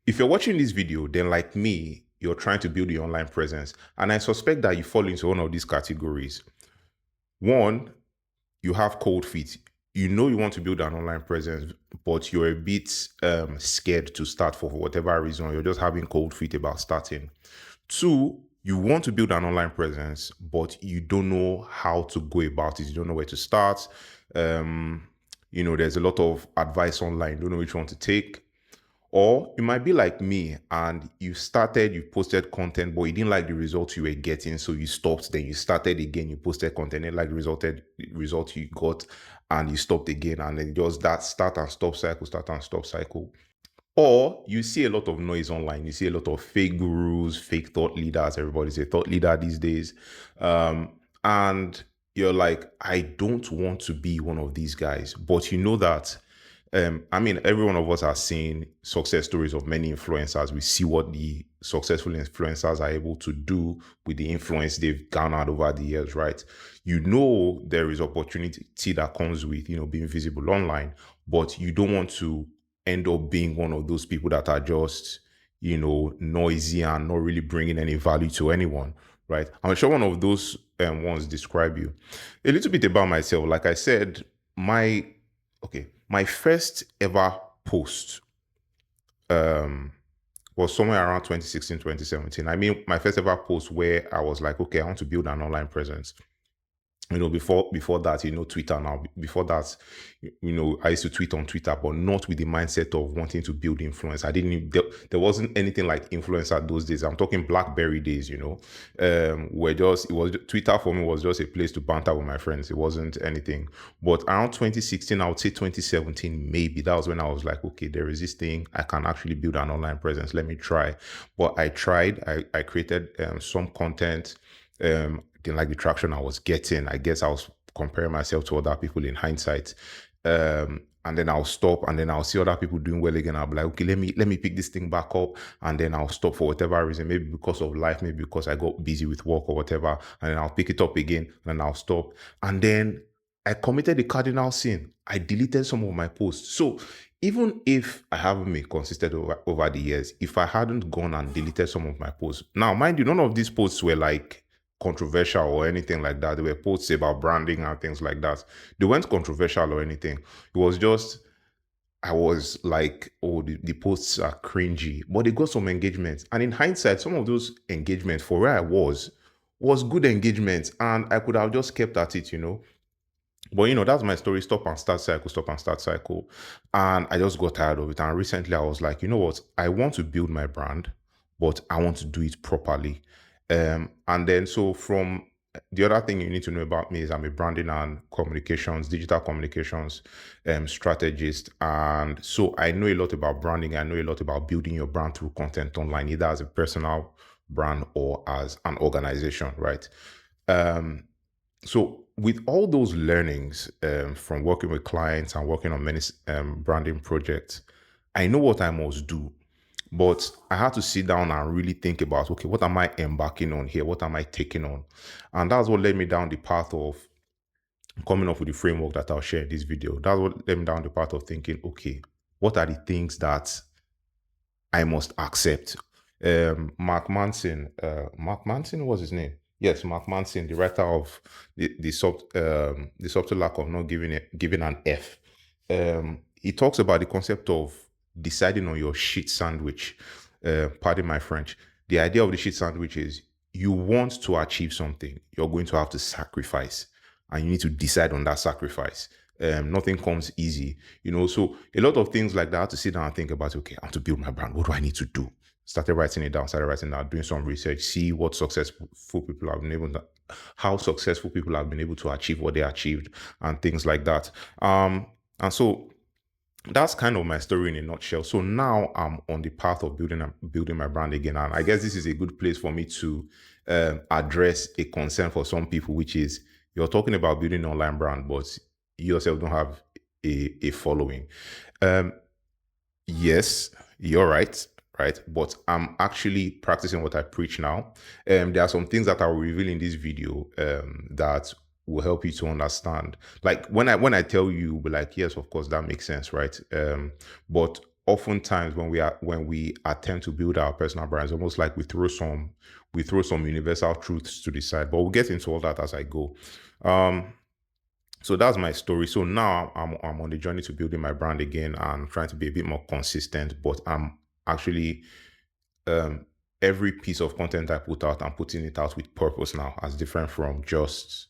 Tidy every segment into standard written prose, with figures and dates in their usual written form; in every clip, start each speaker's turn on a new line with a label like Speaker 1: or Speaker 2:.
Speaker 1: If you're watching this video, then like me, you're trying to build your online presence. And I suspect that you fall into one of these categories. One, you have cold feet. You know you want to build an online presence, but you're a bit scared to start for whatever reason. You're just having cold feet about starting. Two, you want to build an online presence, but you don't know how to go about it. You don't know where to start. Um, there's a lot of advice online. You don't know which one to take. Or you might be like me and you posted content, but you didn't like the results you were getting. So you stopped, then you started again, you posted content, and like the result you got, and you stopped again. And then just that start and stop cycle. Or you see a lot of noise online. You see a lot of fake gurus, fake thought leaders. Everybody's a thought leader these days. And you're like, I don't want to be one of these guys. But you know that every one of us has seen success stories of many influencers. We see what the successful influencers are able to do with the influence they've garnered over the years, right? You know there is opportunity that comes with, being visible online, but you don't want to end up being one of those people that are just, noisy and not really bringing any value to anyone, right? I'm sure one of those ones describe you. A little bit about myself. Like I said, my first ever post um was somewhere around 2016, 2017. My first ever post where I was like, okay, I want to build an online presence. Before that, Twitter now. Before that, I used to tweet on Twitter, but not with the mindset of wanting to build influence. I didn't. There wasn't anything like influencer those days. I'm talking BlackBerry days. Where just it was Twitter for me was just a place to banter with my friends. It wasn't anything. But around 2016, I would say 2017, maybe that was when I was like, okay, there is this thing I can actually build an online presence. Let me try. But I tried. I created some content. Didn't like the traction I was getting. I guess I was comparing myself to other people in hindsight. And then I'll stop, and then I'll see other people doing well again. I'll be like, okay, let me pick this thing back up, and then I'll stop for whatever reason, maybe because of life, maybe because I got busy with work or whatever, and then I'll pick it up again, and then I'll stop. And then I committed the cardinal sin. I deleted some of my posts. So even if I haven't been consistent over the years, if I hadn't gone and deleted some of my posts, now mind you, none of these posts were like controversial or anything like that. There were posts about branding and things like that. They weren't controversial or anything. It was just I was like, oh, the posts are cringy, but they got some engagement. And in hindsight, some of those engagements for where I was good engagement, and I could have just kept at it. But that's my story. Stop and start cycle, stop and start cycle. And I just got tired of it. And recently I was like, you know what? I want to build my brand, but I want to do it properly. And then so from the other thing you need to know about me is I'm a branding and communications, digital communications strategist. And so I know a lot about branding. I know a lot about building your brand through content online, either as a personal brand or as an organization, right? So with all those learnings from working with clients and working on many branding projects, I know what I must do. But I had to sit down and really think about, okay, what am I embarking on here? What am I taking on? And that's what led me down the path of coming up with the framework that I'll share in this video. That's what led me down the path of thinking, okay, what are the things that I must accept? Mark Manson was his name. Yes, Mark Manson, the writer of the subtle art of not giving an F. He talks about the concept of deciding on your shit sandwich. Pardon my French. The idea of the shit sandwich is you want to achieve something, you're going to have to sacrifice, and you need to decide on that sacrifice. Nothing comes easy. So a lot of things like that, I have to sit down and think about, okay, I have to build my brand. What do I need to do? Started writing it down, doing some research, see what successful people have been able to, how successful people have been able to achieve what they achieved, and things like that. And so that's kind of my story in a nutshell. So now I'm on the path of building my brand again, and I guess this is a good place for me to address a concern for some people, which is you're talking about building an online brand, but you yourself don't have a following. Um, yes, you're right. Right, but I'm actually practicing what I preach now. There are some things that I will reveal in this video that will help you to understand. Like when I tell you, you'll be like, yes, of course, that makes sense, right? But oftentimes when we attempt to build our personal brands, almost like we throw some universal truths to the side. But we'll get into all that as I go. Um, so that's my story. So now I'm on the journey to building my brand again and trying to be a bit more consistent. But I'm actually um, every piece of content I put out, I'm putting it out with purpose now, as different from just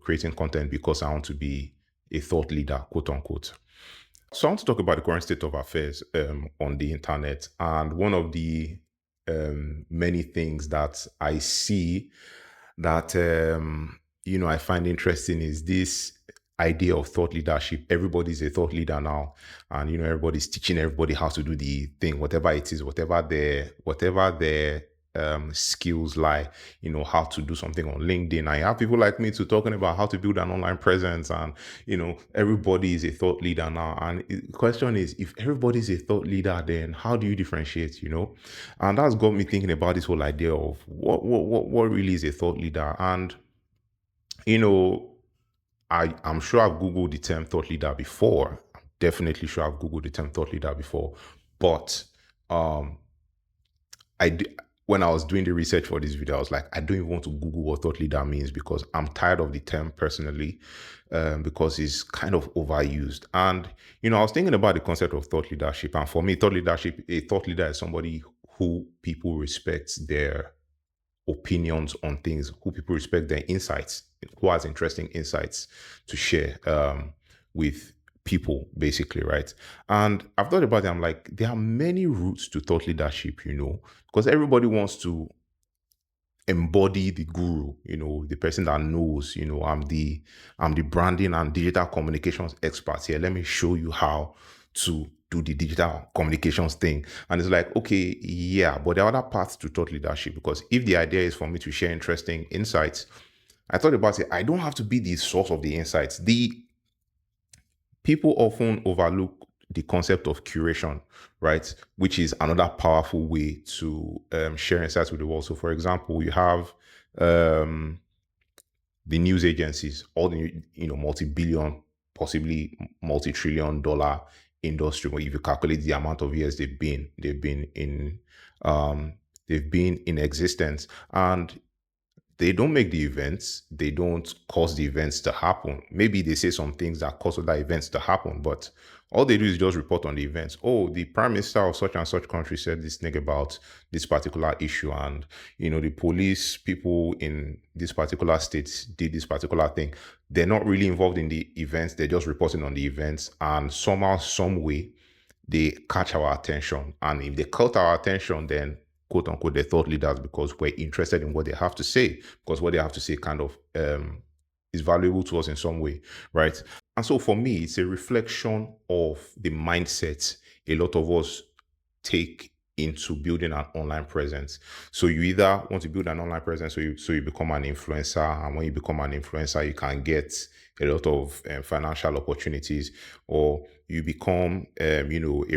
Speaker 1: creating content because I want to be a thought leader, quote unquote. So I want to talk about the current state of affairs on the internet, and one of the many things that I see that I find interesting is this idea of thought leadership. Everybody's a thought leader now, and everybody's teaching everybody how to do the thing, whatever it is, whatever their skills lie, how to do something on LinkedIn. I have people like me too talking about how to build an online presence, and everybody is a thought leader now. And the question is, if everybody is a thought leader, then how do you differentiate? And that's got me thinking about this whole idea of what really is a thought leader. And you know I'm sure I've Googled the term thought leader before. I'm definitely sure I've Googled the term thought leader before. But um, I d- when I was doing the research for this video, I was like, I don't even want to Google what thought leader means because I'm tired of the term personally, because it's kind of overused. And I was thinking about the concept of thought leadership, and for me, a thought leader is somebody who people respect their opinions on things, who people respect their insights, who has interesting insights to share with people, basically, right? And I've thought about it. I'm like, there are many routes to thought leadership, because everybody wants to embody the guru, the person that knows, I'm the branding and digital communications expert here. Let me show you how to do the digital communications thing. And it's like, okay, yeah, but there are other paths to thought leadership, because if the idea is for me to share interesting insights, I thought about it. I don't have to be the source of the insights. The people often overlook the concept of curation, right? Which is another powerful way to share insights with the world. So, for example, you have um, the news agencies, all the multi-billion, possibly multi-trillion-dollar industry. Where if you calculate the amount of years um, they've been in existence, and they don't make the events, they don't cause the events to happen. Maybe they say some things that cause other events to happen, but all they do is just report on the events. Oh, the prime minister of such and such country said this thing about this particular issue, and the police people in this particular state did this particular thing. They're not really involved in the events, they're just reporting on the events, and somehow, some way, they catch our attention. And if they caught our attention, then quote unquote, they thought leaders, because we're interested in what they have to say, because what they have to say kind of is valuable to us in some way, right? And so for me, it's a reflection of the mindset a lot of us take into building an online presence. So you either want to build an online presence, so you become an influencer, and when you become an influencer, you can get a lot of financial opportunities, or you become a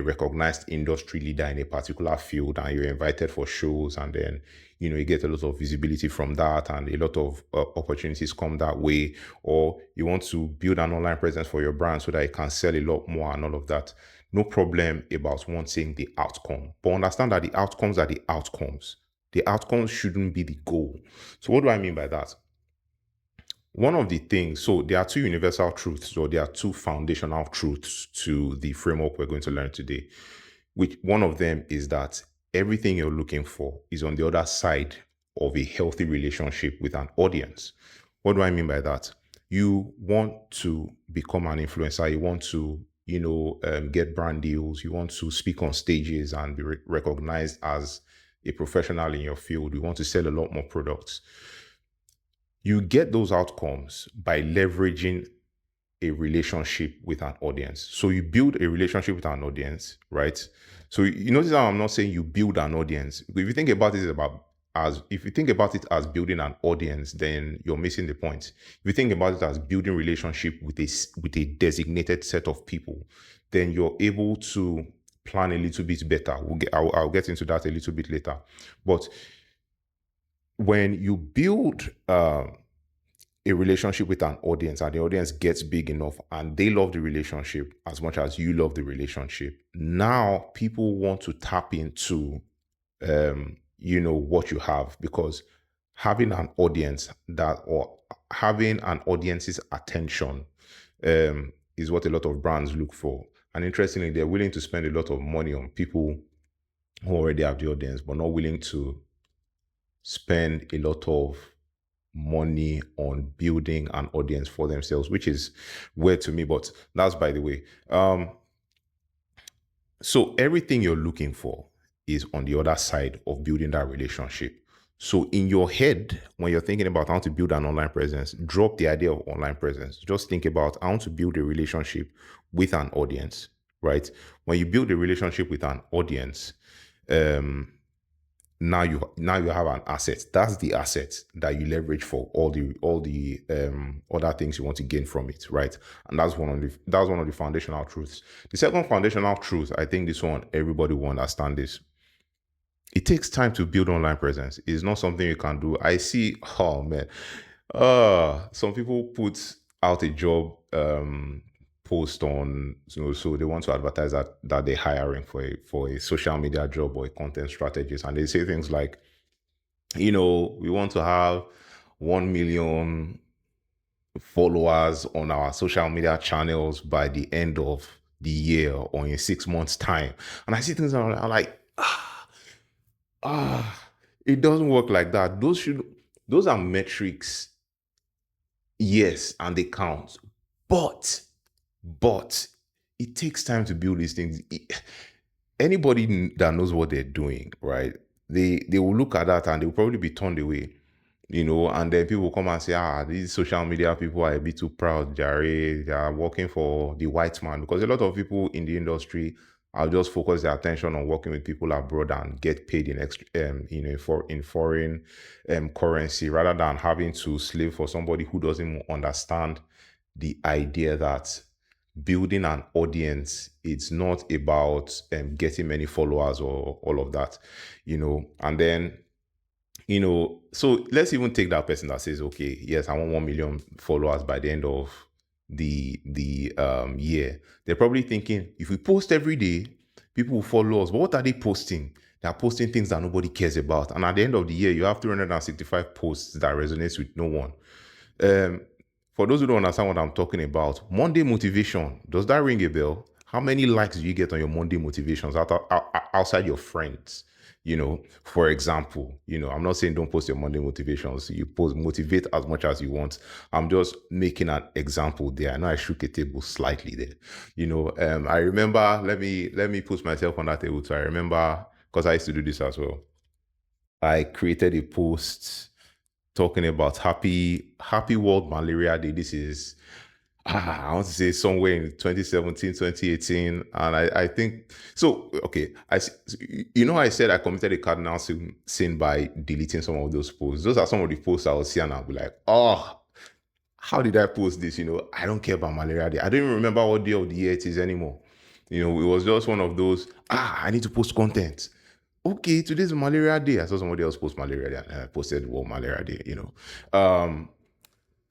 Speaker 1: recognized industry leader in a particular field, and you're invited for shows, and then you get a lot of visibility from that, and a lot of opportunities come that way. Or you want to build an online presence for your brand so that you can sell a lot more and all of that. No problem about wanting the outcome, but understand that the outcomes are the outcomes. The outcomes shouldn't be the goal. So what do I mean by that? One of the things, so there are two universal truths, or there are two foundational truths to the framework we're going to learn today. Which one of them is that everything you're looking for is on the other side of a healthy relationship with an audience. What do I mean by that? You want to become an influencer, you want to get brand deals, you want to speak on stages and be recognized as a professional in your field, you want to sell a lot more products. You get those outcomes by leveraging a relationship with an audience. So you build a relationship with an audience, right? So you notice how I'm not saying you build an audience. If you think about it as building an audience, then you're missing the point. If you think about it as building relationship with a designated set of people, then you're able to plan a little bit better. I'll get into that a little bit later. But when you build a relationship with an audience and the audience gets big enough and they love the relationship as much as you love the relationship, now people want to tap into what you have, because having an audience that, or having an audience's attention, is what a lot of brands look for. And interestingly, they're willing to spend a lot of money on people who already have the audience, but not willing to spend a lot of money on building an audience for themselves, which is weird to me, but that's by the way. So everything you're looking for is on the other side of building that relationship. So in your head, when you're thinking about how to build an online presence, drop the idea of online presence. Just think about how to build a relationship with an audience, right? When you build a relationship with an audience, now you have an asset. That's the asset that you leverage for all the other things you want to gain from it, right? And that's one of the foundational truths. The second foundational truth, I think this one everybody will understand this. It takes time to build online presence. It's not something you can do. I see, oh man, some people put out a job post on, so they want to advertise that they're hiring for a social media job or a content strategist, and they say things like, we want to have 1 million followers on our social media channels by the end of the year or in 6 months time. And I see things and I'm like, it doesn't work like that. Those are metrics, yes, and they count, but it takes time to build these things. Anybody that knows what they're doing, right, they will look at that and they'll probably be turned away, and then people will come and say, these social media people are a bit too proud, Jerry. They are working for the white man, because a lot of people in the industry are just focus their attention on working with people abroad and get paid in extra, in foreign currency, rather than having to slave for somebody who doesn't understand the idea that building an audience, it's not about getting many followers or all of that, and then, so let's even take that person that says, okay, yes, I want 1 million followers by the end of the year. They're probably thinking, if we post every day, people will follow us. But what are they posting? They're posting things that nobody cares about. And at the end of the year, you have 365 posts that resonates with no one. For those who don't understand what I'm talking about, Monday motivation, does that ring a bell? How many likes do you get on your Monday motivations outside your friends? For example, I'm not saying don't post your Monday motivations. You motivate as much as you want. I'm just making an example there. I know I shook a table slightly there. I remember, let me put myself on that table. So I remember, because I used to do this as well. I created a post talking about happy World Malaria Day. This is, I want to say somewhere in 2017, 2018. And I think, so, okay. I said I committed a cardinal sin by deleting some of those posts. Those are some of the posts I will see and I'll be like, how did I post this? I don't care about Malaria Day. I don't even remember what day of the year it is anymore. It was just one of those, I need to post content. Okay, today's Malaria Day. I saw somebody else post Malaria Day and I posted World Malaria Day,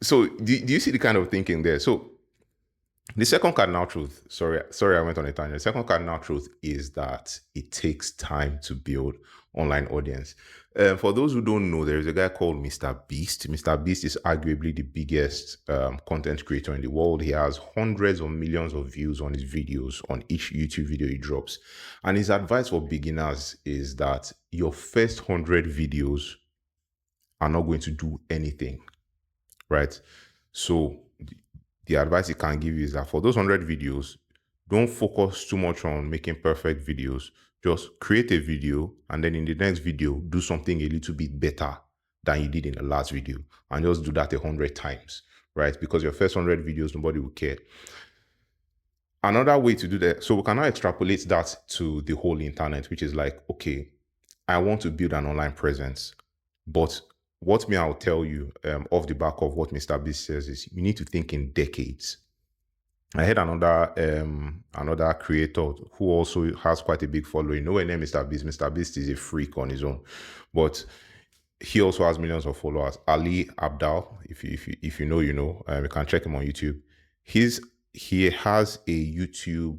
Speaker 1: So do you see the kind of thinking there? So the second cardinal truth, sorry, I went on a tangent. The second cardinal truth is that it takes time to build online audience. For those who don't know, there is a guy called Mr. Beast. Mr. Beast is arguably the biggest content creator in the world. He has hundreds of millions of views on his videos, on each YouTube video he drops. And his advice for beginners is that your first 100 videos are not going to do anything, right? So the advice he can give you is that for those 100 videos, don't focus too much on making perfect videos. Just create a video, and then in the next video, do something a little bit better than you did in the last video. And just do that 100 times, right? Because your first 100 videos, nobody will care. Another way to do that, so we can now extrapolate that to the whole internet, which is like, okay, I want to build an online presence, but what I'll tell you off the back of what Mr. Beast says is you need to think in decades. I had another creator who also has quite a big following. Nowhere near Mr. Beast. Mr. Beast is a freak on his own. But He also has millions of followers. Ali Abdal, if you know, you know. You can check him on YouTube. He's he has a YouTube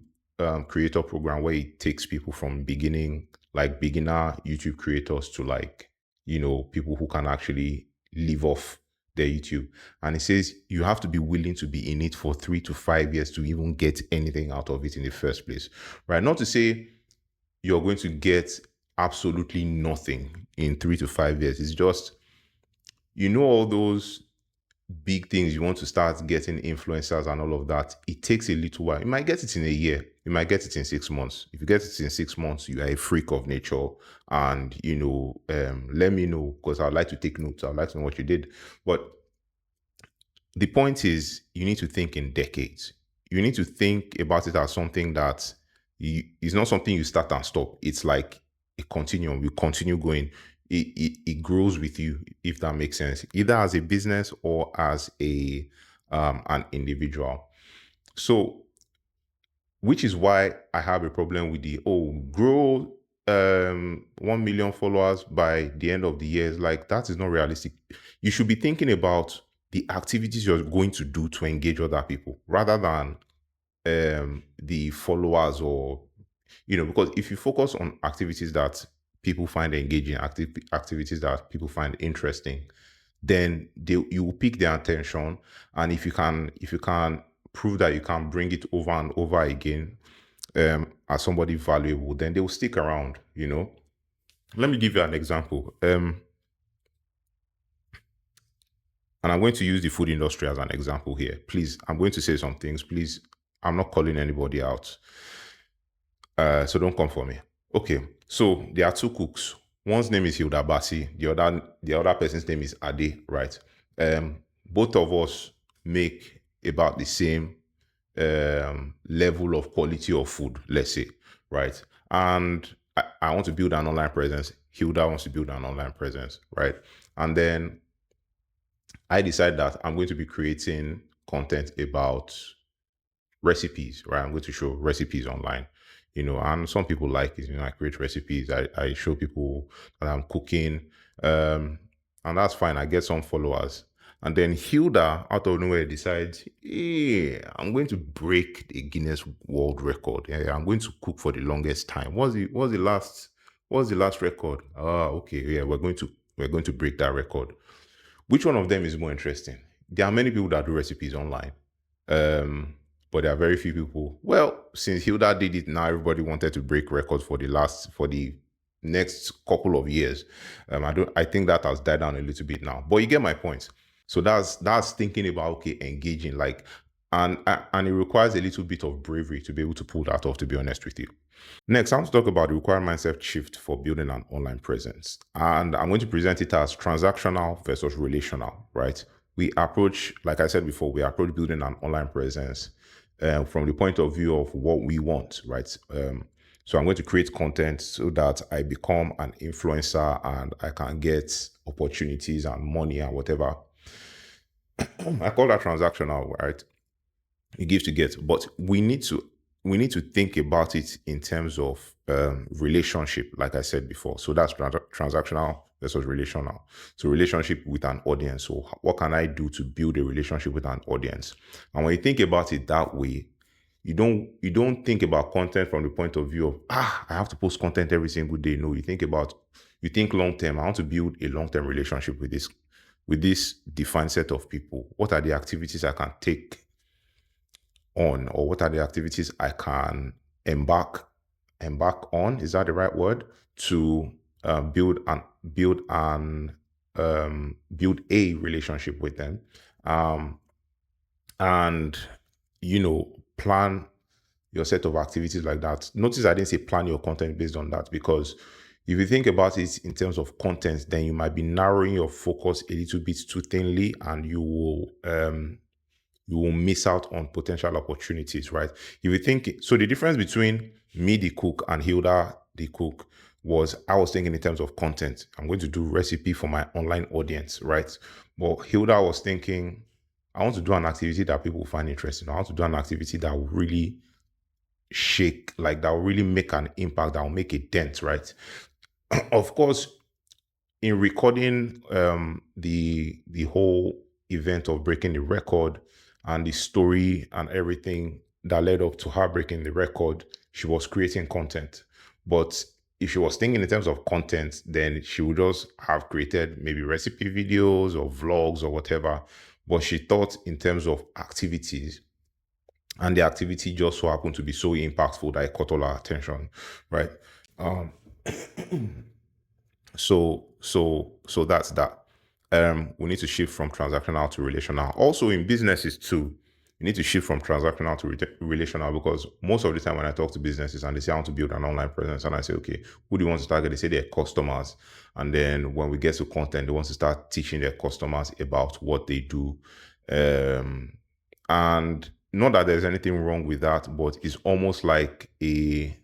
Speaker 1: creator program where he takes people from beginning, like beginner YouTube creators, to like people who can actually live off their YouTube. And he says you have to be willing to be in it for 3 to 5 years to even get anything out of it in the first place, right? Not to say you're going to get absolutely nothing in 3 to 5 years. It's just, all those big things you want to start getting influencers and all of that. It takes a little while. You might get it in a year. You might get it in 6 months. If you get it in 6 months, you are a freak of nature. And, let me know, because I'd like to take notes. I'd like to know what you did. But the point is, you need to think in decades. You need to think about it as something that it's not something you start and stop. It's like a continuum. You continue going. It grows with you, if that makes sense, either as a business or as an individual. So, which is why I have a problem with the grow 1 million followers by the end of the year. Like, that is not realistic. You should be thinking about the activities you're going to do to engage other people rather than the followers, or because if you focus on activities that people find engaging, activities that people find interesting, then you will pick their attention. And if you can prove that you can bring it over and over again, as somebody valuable, then they will stick around. Let me give you an example. And I'm going to use the food industry as an example here. Please, I'm going to say some things. Please, I'm not calling anybody out. So don't come for me. Okay, so there are two cooks. One's name is Hilda Bassi. The other person's name is Ade, right? Both of us make about the same level of quality of food, let's say, right? And I want to build an online presence. Hilda wants to build an online presence, right? And then I decide that I'm going to be creating content about recipes, right? I'm going to show recipes online, and some people like it. I create recipes. I show people that I'm cooking, and that's fine. I get some followers. And then Hilda, out of nowhere, decides, hey, I'm going to break the Guinness World Record. Yeah, I'm going to cook for the longest time. What's the last record? Okay, yeah, we're going to break that record. Which one of them is more interesting? There are many people that do recipes online, but there are very few people. Well, since Hilda did it, now everybody wanted to break records for the next couple of years. I think that has died down a little bit now, but you get my point. So that's thinking about, okay, engaging, like, and it requires a little bit of bravery to be able to pull that off, to be honest with you. Next, I want to talk about the required mindset shift for building an online presence. And I'm going to present it as transactional versus relational, right? Like I said before, we approach building an online presence from the point of view of what we want, right? So I'm going to create content so that I become an influencer and I can get opportunities and money and whatever. I call that transactional, right? You give to get, but we need to think about it in terms of relationship, like I said before. So that's transactional versus relational. So relationship with an audience. So what can I do to build a relationship with an audience? And when you think about it that way, you don't think about content from the point of view of, I have to post content every single day. No, you think long term. I want to build a long term relationship with this defined set of people. What are the activities I can take on, or what are the activities I can embark on? Is that the right word? To build a relationship with them, and plan your set of activities like that. Notice I didn't say plan your content based on that, because if you think about it in terms of content, then you might be narrowing your focus a little bit too thinly, and you will miss out on potential opportunities, right? If you think so, the difference between me, the cook, and Hilda, the cook, was I was thinking in terms of content. I'm going to do recipe for my online audience, right? But Hilda was thinking, I want to do an activity that people find interesting. I want to do an activity that will really that will really make an impact, that will make a dent, right? Of course, in recording the whole event of breaking the record and the story and everything that led up to her breaking the record, she was creating content. But if she was thinking in terms of content, then she would just have created maybe recipe videos or vlogs or whatever. But she thought in terms of activities, and the activity just so happened to be so impactful that it caught all our attention, right? Um, so that's that. We need to shift from transactional to relational. Also in businesses too, you need to shift from transactional to relational, because most of the time when I talk to businesses and they say I want to build an online presence, and I say, okay, who do you want to target? They say they're customers. And then when we get to content, they want to start teaching their customers about what they do. Um, and not that there's anything wrong with that, but it's almost like a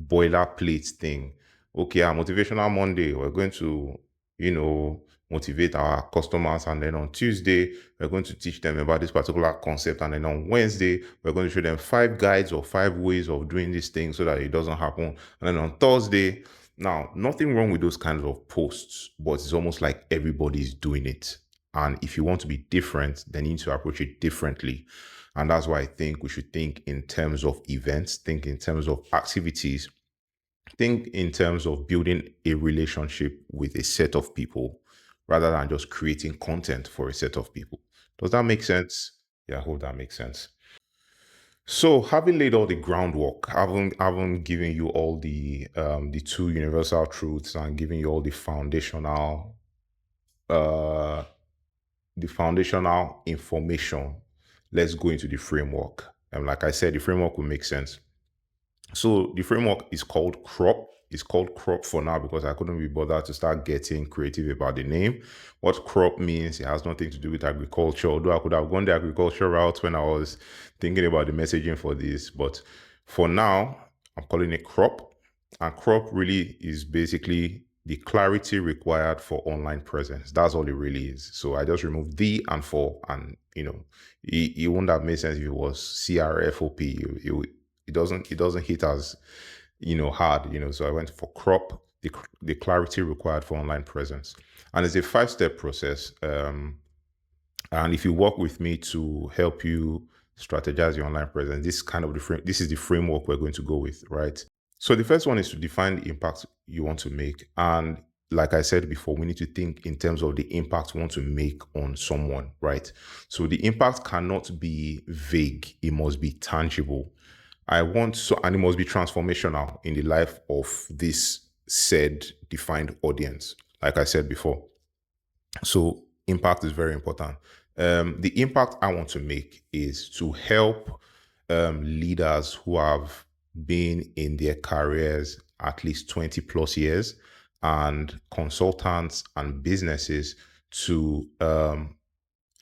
Speaker 1: boilerplate thing. Okay, our motivational Monday, we're going to, you know, motivate our customers, and then on Tuesday, we're going to teach them about this particular concept, and then on Wednesday, we're going to show them 5 guides or 5 ways of doing this thing so that it doesn't happen. And then on Thursday, now nothing wrong with those kinds of posts, but it's almost like everybody's doing it. And if you want to be different, then you need to approach it differently. And that's why I think we should think in terms of events, think in terms of activities, think in terms of building a relationship with a set of people rather than just creating content for a set of people. Does that make sense? Yeah, I hope that makes sense. So, having laid all the groundwork, haven't given you all the two universal truths and giving you all uh the foundational information, let's go into the framework. And like I said, the framework will make sense. So the framework is called crop. It's called crop for now because I couldn't be bothered to start getting creative about the name. What crop means, it has nothing to do with agriculture, although I could have gone the agriculture route when I was thinking about the messaging for this. But for now, I'm calling it crop. And crop really is basically the clarity required for online presence. That's all it really is. So I just removed the and for, and it wouldn't have made sense if it was CRFOP. It doesn't hit as hard. So I went for crop, the clarity required for online presence, and it's a 5-step process. And if you work with me to help you strategize your online presence, this is the framework we're going to go with, right? So the first one is to define the impact you want to make. And like I said before, we need to think in terms of the impact we want to make on someone, right? So the impact cannot be vague, it must be tangible. And it must be transformational in the life of this said defined audience, like I said before. So impact is very important. The impact I want to make is to help leaders who have been in their careers at least 20 plus years, and consultants and businesses to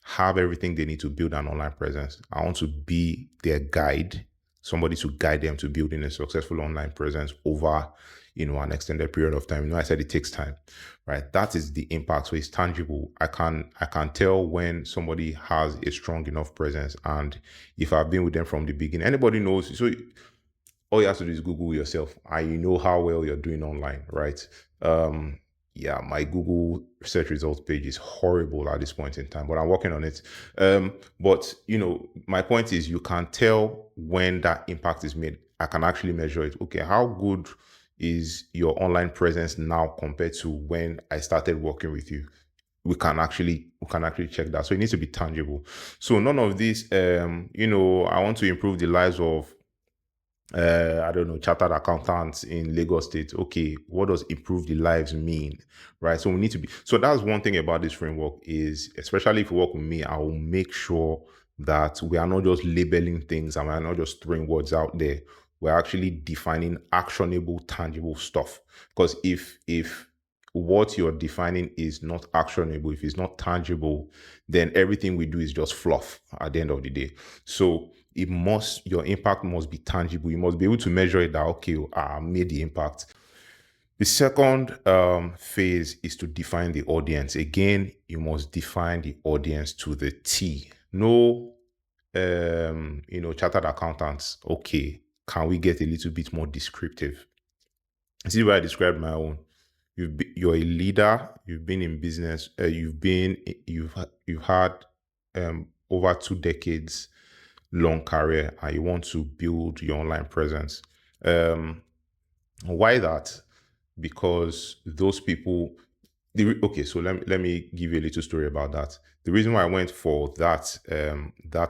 Speaker 1: have everything they need to build an online presence. I want to be their guide, somebody to guide them to building a successful online presence over, an extended period of time. I said it takes time, right? That is the impact. So it's tangible. I can tell when somebody has a strong enough presence, and if I've been with them from the beginning, anybody knows. So all you have to do is Google yourself, and you know how well you're doing online, right? Yeah, my Google search results page is horrible at this point in time, but I'm working on it. But my point is, you can tell when that impact is made. I can actually measure it. Okay, how good is your online presence now compared to when I started working with you? We can actually check that. So it needs to be tangible. So none of this, I want to improve the lives of I don't know, chartered accountants in Lagos State. Okay, what does improve the lives mean? Right. So we need to be, so that's one thing about this framework is, especially if you work with me, I will make sure that we are not just labeling things and we're not just throwing words out there. We're actually defining actionable, tangible stuff. Because if what you're defining is not actionable, if it's not tangible, then everything we do is just fluff at the end of the day. So your impact must be tangible. You must be able to measure it that, okay, I made the impact. The second phase is to define the audience. Again, you must define the audience to the T. No, chartered accountants. Okay, can we get a little bit more descriptive? See where I described my own. you're a leader. You've been in business. You've had over 2 decades long career, and you want to build your online presence. Um, why that? Because those people. Okay, so let me give you a little story about that. The reason why I went for that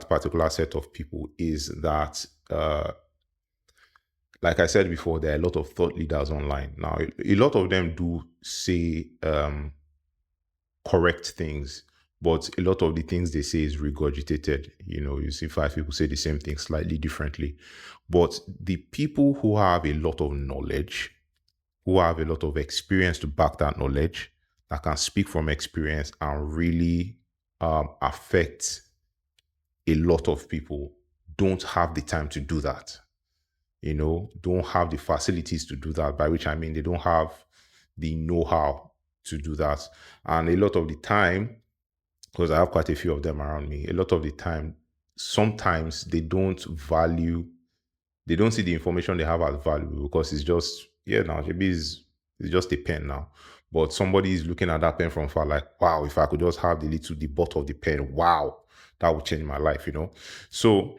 Speaker 1: particular set of people is that like I said before, there are a lot of thought leaders online. Now, a lot of them do say correct things, but a lot of the things they say is regurgitated. You see five people say the same thing slightly differently. But the people who have a lot of knowledge, who have a lot of experience to back that knowledge, that can speak from experience and really affect a lot of people, don't have the time to do that. Don't have the facilities to do that, by which I mean they don't have the know-how to do that. And a lot of the time, because I have quite a few of them around me, a lot of the time, sometimes they don't see the information they have as valuable because it's just, yeah, now maybe it's just a pen now. But somebody is looking at that pen from far, like, wow, if I could just have the butt of the pen, wow, that would change my life. So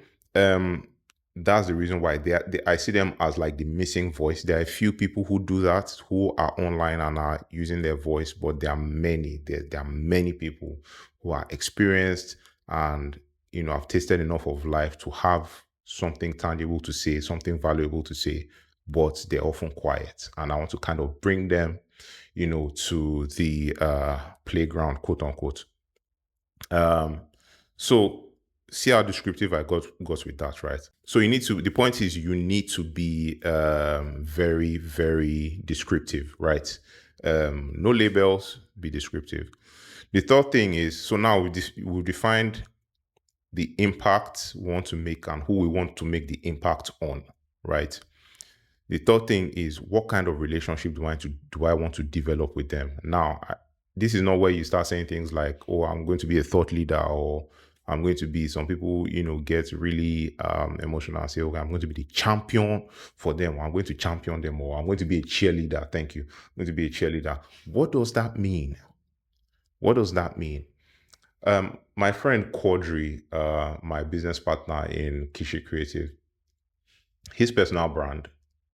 Speaker 1: that's the reason why I see them as like the missing voice. There are a few people who do that, who are online and are using their voice, but there are many. There are many people who are experienced and have tasted enough of life to have something tangible to say, something valuable to say, but they're often quiet. And I want to kind of bring them, to the playground, quote unquote. So see how descriptive I got with that, right? So the point is you need to be very, very descriptive, right? No labels, be descriptive. The third thing is, so now we've defined the impact we want to make and who we want to make the impact on, right? The third thing is, what kind of relationship do I want to develop with them? Now, this is not where you start saying things like, "Oh, I'm going to be a thought leader," or "I'm going to be." Some people, get really emotional and say, "Okay, I'm going to be the champion for them. Or I'm going to champion them," or "I'm going to be a cheerleader." Thank you. I'm going to be a cheerleader. What does that mean? What does that mean? My friend Quadri, my business partner in Kishi Creative, his personal brand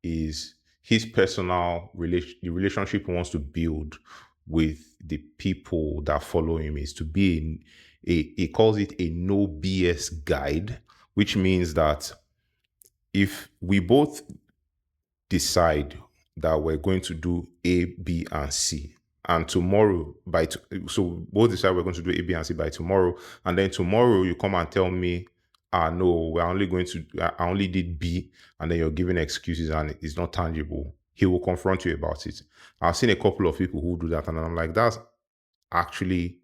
Speaker 1: is his personal the relationship he wants to build with the people that follow him is to be he calls it a no BS guide, which means that if we both decide that we're going to do A, B, and C, and tomorrow so both decide we're going to do A, B, and C by tomorrow, and then tomorrow you come and tell me, no, I only did B, and then you're giving excuses and it's not tangible. He will confront you about it. I've seen a couple of people who do that, and I'm like, that's actually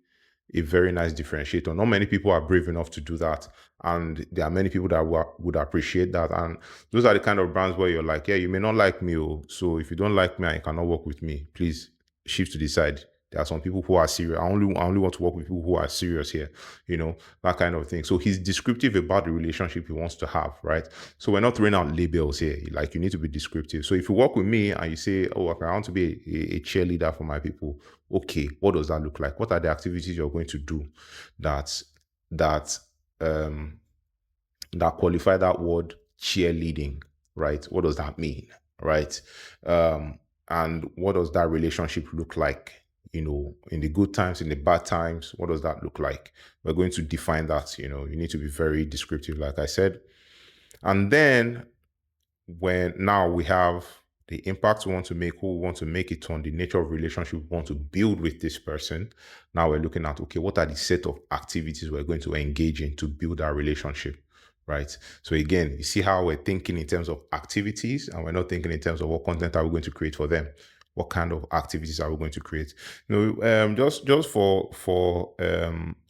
Speaker 1: a very nice differentiator. Not many people are brave enough to do that. And there are many people that would appreciate that. And those are the kind of brands where you're like, yeah, you may not like me. So if you don't like me and you cannot work with me, please shift to the side. There are some people who are serious. I only want to work with people who are serious here, that kind of thing. So he's descriptive about the relationship he wants to have, right? So we're not throwing out labels here. Like, you need to be descriptive. So if you work with me and you say, oh, okay, I want to be a cheerleader for my people, okay, what does that look like? What are the activities you're going to do that um that qualify that word cheerleading, right? What does that mean, right? And what does that relationship look like? In the good times, in the bad times, what does that look like? We're going to define that. You need to be very descriptive, like I said. And then when now we have the impact we want to make, who we want to make it on, the nature of relationship we want to build with this person. Now we're looking at, okay, what are the set of activities we're going to engage in to build our relationship, right? So again, you see how we're thinking in terms of activities, and we're not thinking in terms of what content are we going to create for them. What kind of activities are we going to create? Just for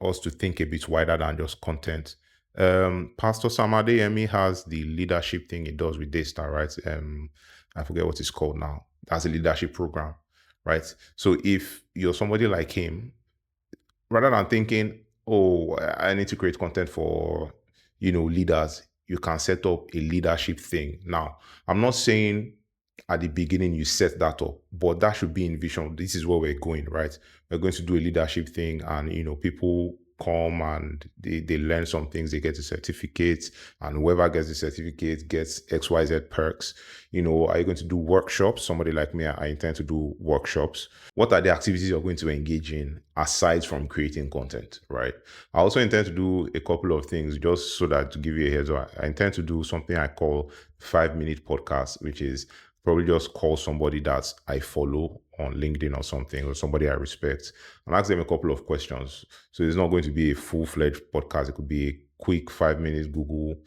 Speaker 1: us to think a bit wider than just content. Pastor Sam Adeyemi has the leadership thing he does with Daystar, right? I forget what it's called now. That's a leadership program, right? So if you're somebody like him, rather than thinking, oh, I need to create content for, leaders, you can set up a leadership thing. Now, I'm not saying at the beginning you set that up, but that should be in vision. This is where we're going, right? We're going to do a leadership thing, and people come and they learn some things, they get a certificate, and whoever gets the certificate gets XYZ perks. Are you going to do workshops? Somebody like me, I intend to do workshops. What are the activities you're going to engage in aside from creating content, right? I also intend to do a couple of things, just so that, to give you a heads up, I intend to do something I call 5-minute podcast, which is probably just call somebody that I follow on LinkedIn or something, or somebody I respect, and ask them a couple of questions. So it's not going to be a full-fledged podcast. It could be a quick 5 minutes Google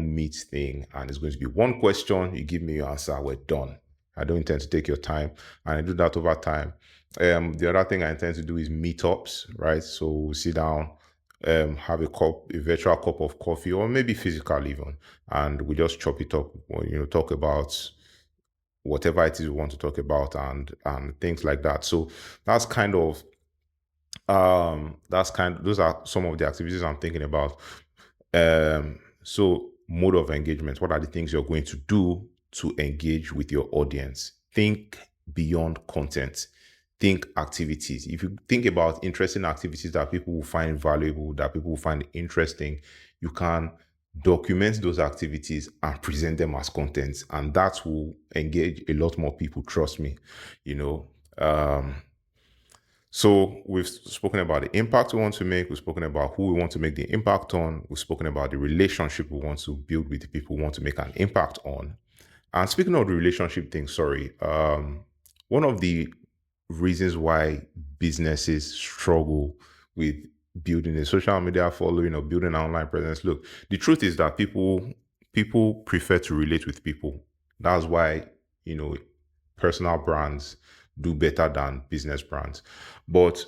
Speaker 1: Meet thing, and it's going to be one question. You give me your answer. We're done. I don't intend to take your time, and I do that over time. The other thing I intend to do is meetups, right? So we'll sit down, have a virtual cup of coffee, or maybe physical even, and we just chop it up. Talk about whatever it is we want to talk about, and things like that. So that's kind of those are some of the activities I'm thinking about. So mode of engagement. What are the things you're going to do to engage with your audience? Think beyond content. Think activities. If you think about interesting activities that people will find valuable, that people will find interesting, you can document those activities and present them as content, and that will engage a lot more people. Trust me. So we've spoken about the impact we want to make. We've spoken about who we want to make the impact on. We've spoken about the relationship we want to build with the people we want to make an impact on. And speaking of the relationship thing, one of the reasons why businesses struggle with building a social media following or building an online presence. Look, the truth is that people prefer to relate with people. That's why, personal brands do better than business brands. But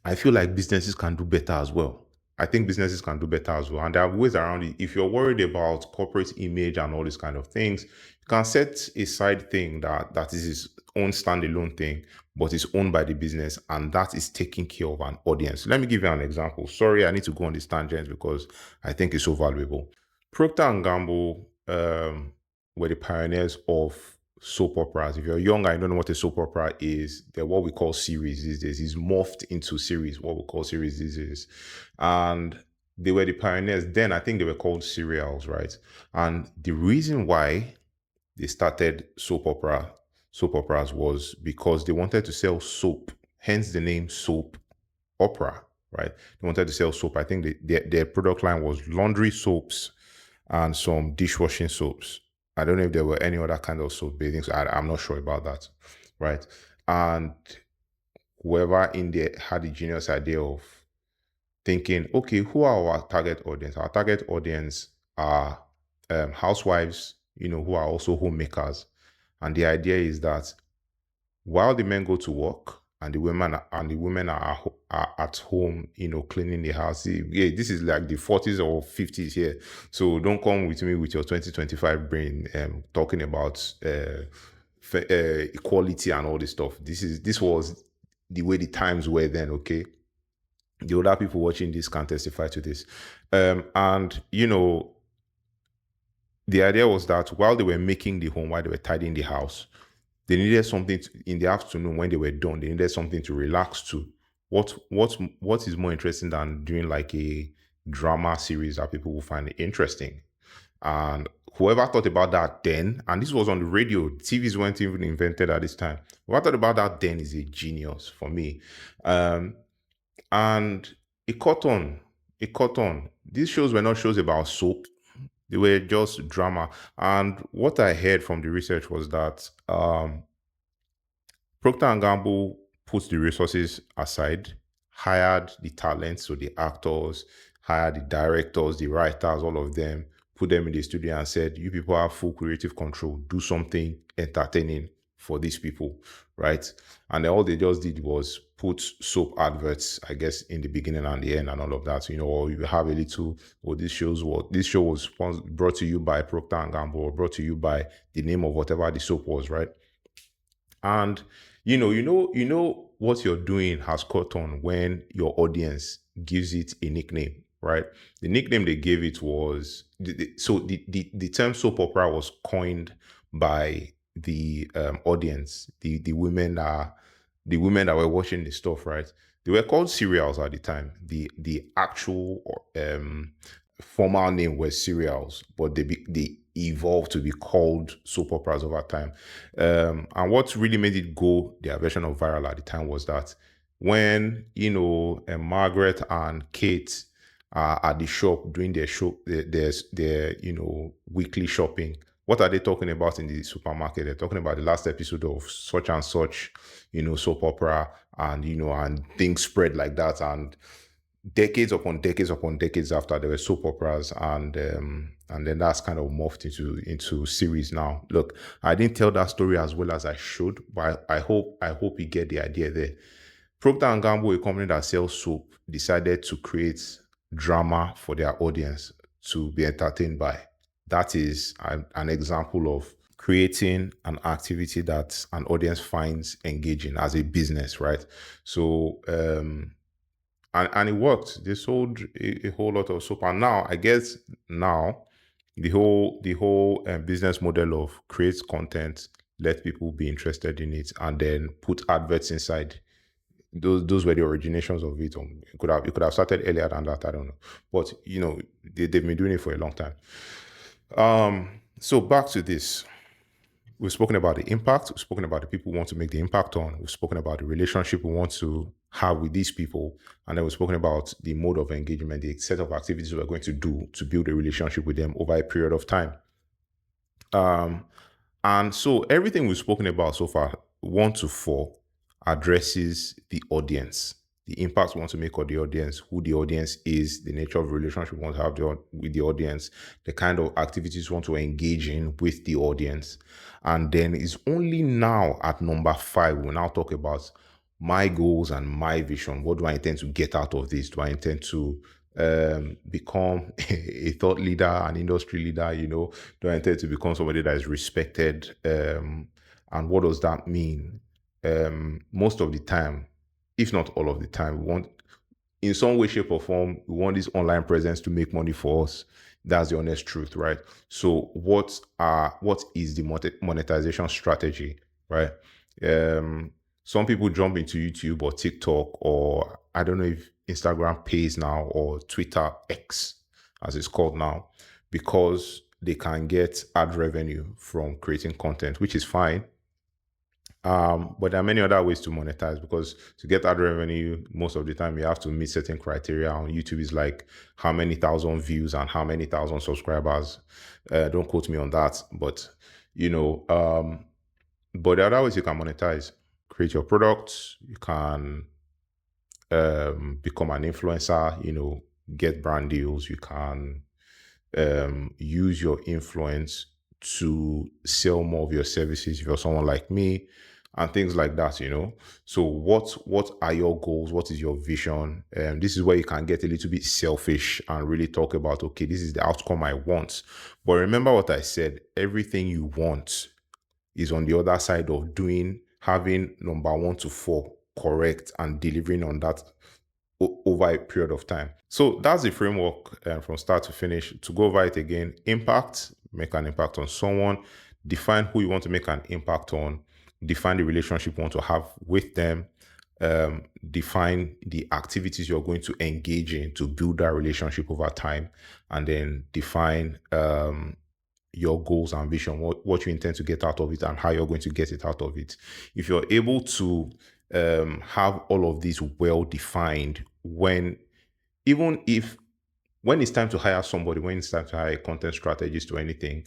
Speaker 1: I feel like businesses can do better as well. I think businesses can do better as well. And there are ways around it. If you're worried about corporate image and all these kind of things, you can set a side thing that is its own standalone thing, but it's owned by the business, and that is taking care of an audience. Let me give you an example. Sorry, I need to go on this tangent because I think it's so valuable. Procter and Gamble were the pioneers of soap operas. If you're young and you don't know what a soap opera is, they're what we call series these days. It's morphed into series, what we call series these days. And they were the pioneers. Then I think they were called serials, right? And the reason why they started soap operas was because they wanted to sell soap, hence the name soap opera, right? They wanted to sell soap. I think their product line was laundry soaps and some dishwashing soaps. I don't know if there were any other kind of soap bathing. So I'm not sure about that, right? And whoever in there had the genius idea of thinking, okay, who are our target audience? Our target audience are housewives, who are also homemakers. And the idea is that while the men go to work and the women are at home, cleaning the house. Yeah, this is like the 40s or 50s here. So don't come with me with your 2025 brain talking about equality and all this stuff. This was the way the times were then, okay? The older people watching this can testify to this. And the idea was that while they were making the home, while they were tidying the house, they needed something in the afternoon when they were done. They needed something to relax to. What is more interesting than doing like a drama series that people will find interesting? And whoever thought about that then, and this was on the radio, TVs weren't even invented at this time. Whoever thought about that then is a genius for me. And it caught on. These shows were not shows about soap. They were just drama. And what I heard from the research was that Procter & Gamble put the resources aside, hired the talents, so the actors, hired the directors, the writers, all of them, put them in the studio and said, you people have full creative control. Do something entertaining for these people, right? And then all they just did was put soap adverts, I guess, in the beginning and the end and all of that. Or you have a little, this show was brought to you by Procter & Gamble, or brought to you by the name of whatever the soap was, right? And you know what you're doing has caught on when your audience gives it a nickname. right? The nickname they gave it was the term soap opera was coined by the audience, the women that were watching the stuff, right? They were called serials at the time. The actual formal name was serials, but they evolved to be called soap operas over time. And what really made it go their version of viral at the time was that when Margaret and Kate are at the shop doing their show, their weekly shopping. What are they talking about in the supermarket? They're talking about the last episode of such and such, soap opera, and and things spread like that. And decades upon decades after, there were soap operas, and then that's kind of morphed into series now. Look, I didn't tell that story as well as I should, but I hope you get the idea there. Procter and Gamble, a company that sells soap, decided to create drama for their audience to be entertained by. That is an example of creating an activity that an audience finds engaging as a business, right? So and it worked. They sold a whole lot of soap, and now I guess now the whole business model of create content, let people be interested in it, and then put adverts inside. Those were the originations of it. It could have started earlier than that. I don't know, but they've been doing it for a long time. So back to this. We've spoken about the impact. We've spoken about the people we want to make the impact on. We've spoken about the relationship we want to have with these people. And then we've spoken about the mode of engagement, the set of activities we're going to do to build a relationship with them over a period of time. And so everything we've spoken about so far, 1 to 4, addresses the audience, the impact we want to make on the audience, who the audience is, the nature of the relationship we want to have with the audience, the kind of activities we want to engage in with the audience. And then it's only now at number 5, we'll now talk about my goals and my vision. What do I intend to get out of this? Do I intend to become a thought leader, an industry leader? Do I intend to become somebody that is respected? And what does that mean? Most of the time, if not all of the time, we want, in some way, shape, or form, we want this online presence to make money for us. That's the honest truth, right? So what is the monetization strategy, right? Some people jump into YouTube or TikTok, or I don't know if Instagram pays now, or Twitter X as it's called now, because they can get ad revenue from creating content, which is fine. But there are many other ways to monetize, because to get ad revenue, most of the time you have to meet certain criteria. On YouTube is like how many thousand views and how many thousand subscribers. Don't quote me on that, but but there are other ways you can monetize. Create your products. You can become an influencer. Get brand deals. You can use your influence to sell more of your services if you're someone like me, and things like that. So what are your goals? What is your vision? This is where you can get a little bit selfish and really talk about, okay, this is the outcome I want. But remember what I said, everything you want is on the other side of having number 1 to 4 correct and delivering on that over a period of time. So that's the framework from start to finish. To go over it again: impact, make an impact on someone, define who you want to make an impact on, define the relationship you want to have with them, define the activities you're going to engage in to build that relationship over time, and then define your goals and vision, what you intend to get out of it, and how you're going to get it out of it. If you're able to have all of these well defined, when it's time to hire somebody, when it's time to hire a content strategist or anything,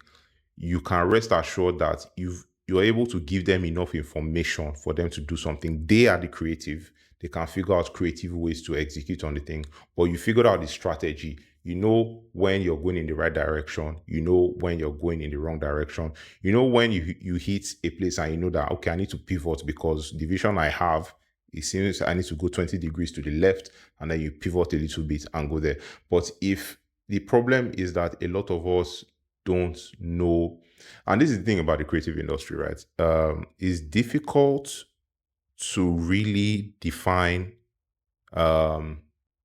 Speaker 1: you can rest assured that you're able to give them enough information for them to do something. They are the creative. They can figure out creative ways to execute on the thing, but you figured out the strategy. You know when you're going in the right direction. You know when you're going in the wrong direction. You know when you hit a place and you know that, okay, I need to pivot because the vision I have, it seems I need to go 20 degrees to the left, and then you pivot a little bit and go there. But if the problem is that a lot of us don't know, and this is the thing about the creative industry, right? It's difficult to really define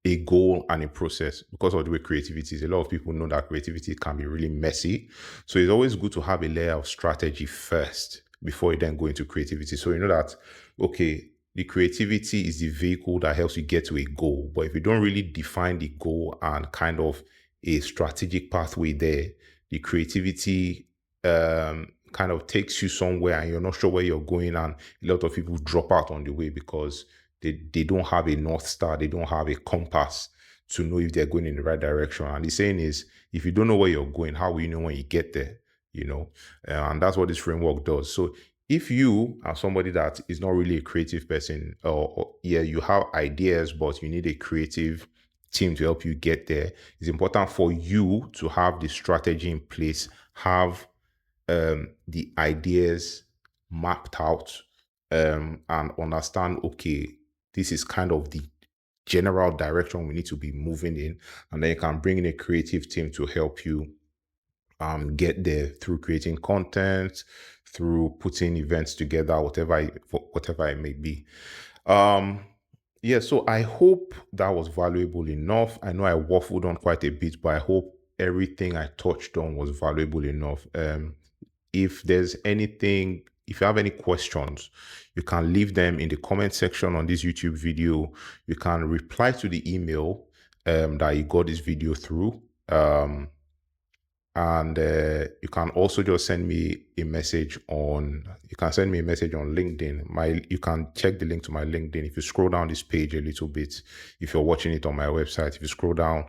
Speaker 1: a goal and a process. Because of the way creativity is, a lot of people know that creativity can be really messy. So it's always good to have a layer of strategy first before you then go into creativity. So you know that, okay, the creativity is the vehicle that helps you get to a goal. But if you don't really define the goal and kind of a strategic pathway there, the creativity kind of takes you somewhere and you're not sure where you're going. And a lot of people drop out on the way because they don't have a North Star, they don't have a compass to know if they're going in the right direction. And the saying is, if you don't know where you're going, how will you know when you get there? You know, and that's what this framework does. So if you are somebody that is not really a creative person, or yeah, you have ideas, but you need a creative team to help you get there, it's important for you to have the strategy in place, have the ideas mapped out, and understand, okay, this is kind of the general direction we need to be moving in. And then you can bring in a creative team to help you get there through creating content, through putting events together, whatever it may be. Um, yeah, so I hope that was valuable enough. I know I waffled on quite a bit, but I hope everything I touched on was valuable enough. If there's anything, if you have any questions, you can leave them in the comment section on this YouTube video. You can reply to the email that you got this video through. And you can also just send me a message on, LinkedIn. You can check the link to my LinkedIn. If you scroll down this page a little bit, if you're watching it on my website, if you scroll down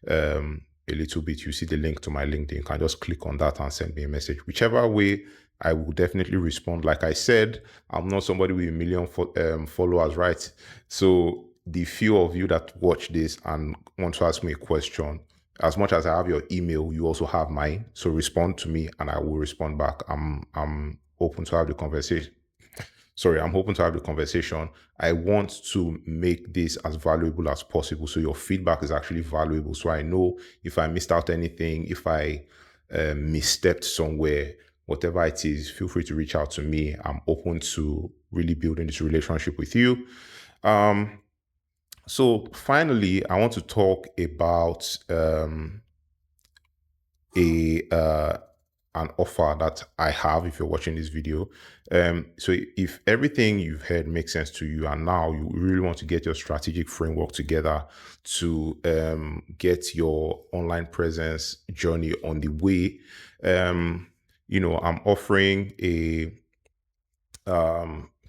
Speaker 1: a little bit, you see the link to my LinkedIn. You can just click on that and send me a message. Whichever way, I will definitely respond. Like I said, I'm not somebody with a million followers, right? So the few of you that watch this and want to ask me a question, as much as I have your email, you also have mine. So respond to me and I will respond back. I'm open to have the conversation. I'm hoping to have the conversation. I want to make this as valuable as possible. So your feedback is actually valuable. So I know if I missed out anything, if I misstepped somewhere, whatever it is, feel free to reach out to me. I'm open to really building this relationship with you. So finally, I want to talk about an offer that I have if you're watching this video. So if everything you've heard makes sense to you and now you really want to get your strategic framework together to get your online presence journey on the way, I'm offering a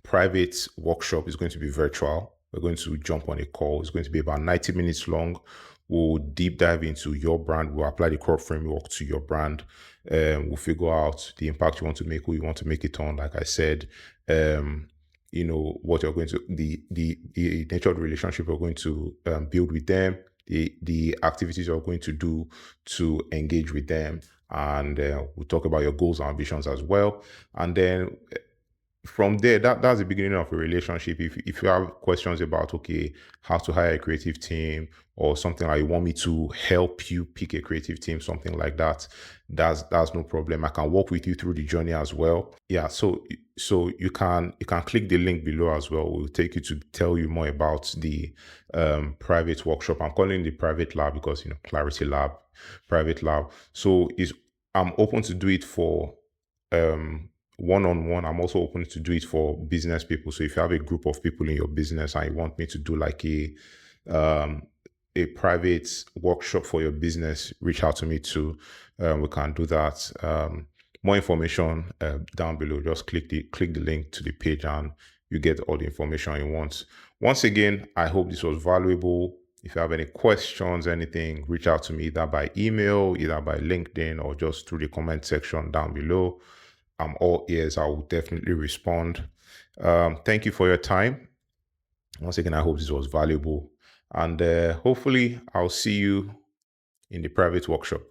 Speaker 1: private workshop. Is going to be virtual. We're going to jump on a call. It's going to be about 90 minutes long. We'll deep dive into your brand. We'll apply the core framework to your brand. We'll figure out the impact you want to make, who you want to make it on. Like I said, what you're going to, the nature of the relationship you're going to build with them, the activities you're going to do to engage with them. And we'll talk about your goals and ambitions as well. And then from there, that's the beginning of a relationship. If you have questions about, okay, how to hire a creative team or something, like you want me to help you pick a creative team, something like that, that's no problem. I can walk with you through the journey as well. Yeah, so you can click the link below as well. We'll take you to tell you more about the private workshop. I'm calling it the private lab because Clarity Lab, private lab. So I'm open to do it for one-on-one. I'm also open to do it for business people. So if you have a group of people in your business and you want me to do like a private workshop for your business, reach out to me too. We can do that. More information down below. Just click the link to the page and you get all the information you want. Once again, I hope this was valuable. If you have any questions, anything, reach out to me either by email, either by LinkedIn, or just through the comment section down below. I'm all ears. I will definitely respond. Thank you for your time. Once again, I hope this was valuable. And hopefully I'll see you in the private workshop.